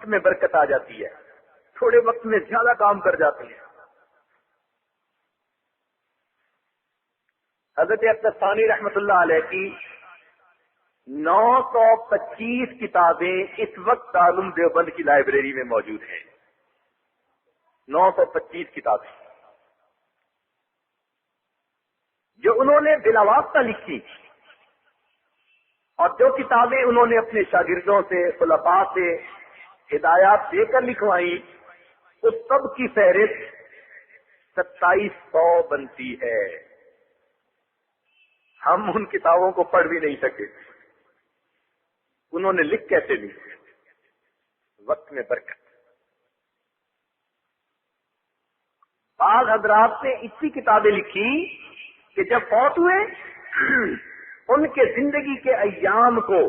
میں برکت آ جاتی ہے، تھوڑے وقت میں زیادہ کام کر جاتے ہیں۔ حضرت اختر ثانی رحمۃ اللہ علیہ کی 925 کتابیں اس وقت دارالعلوم دیوبند کی لائبریری میں موجود ہیں۔ 925 کتابیں جو انہوں نے بلا واسطہ لکھی، اور جو کتابیں انہوں نے اپنے شاگردوں سے، خلفاء سے ہدایات دے کر لکھوائی، اس سب کی فہرست 2700 بنتی ہے۔ ہم ان کتابوں کو پڑھ بھی نہیں سکے، انہوں نے لکھ کیسے لی؟ وقت میں برکت۔ بعض حضرات نے اتنی کتابیں لکھی کہ جب فوت ہوئے ان کے زندگی کے ایام کو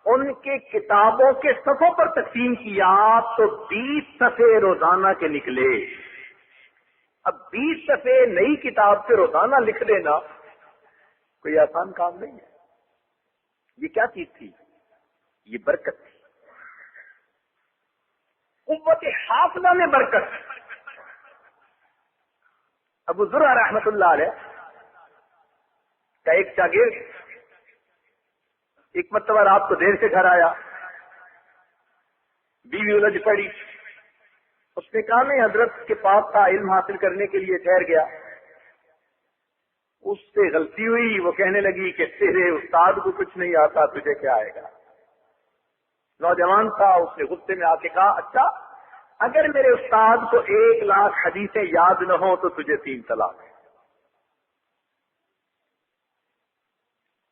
ان کے کتابوں کے صفحوں پر تقسیم کیا تو 20 صفحے روزانہ کے نکلے۔ اب 20 صفحے نئی کتاب سے روزانہ لکھ لینا کوئی آسان کام نہیں ہے۔ یہ کیا چیز تھی؟ یہ برکت تھی، قوت حافظہ میں برکت۔ ابو زرع رحمۃ اللہ علیہ کا ایک شاگرد ایک مرتبہ رات کو دیر سے گھر آیا، بیوی الجھ پڑی، اس نے کہا میں حضرت کے پاس تھا، علم حاصل کرنے کے لیے ٹھہر گیا۔ اس سے غلطی ہوئی، وہ کہنے لگی کہ تیرے استاد کو کچھ نہیں آتا، تجھے کیا آئے گا؟ نوجوان تھا، اس نے غصے میں آ کے کہا اچھا اگر میرے استاد کو 1,00,000 حدیثیں یاد نہ ہوں تو تجھے 3 طلاق ہے۔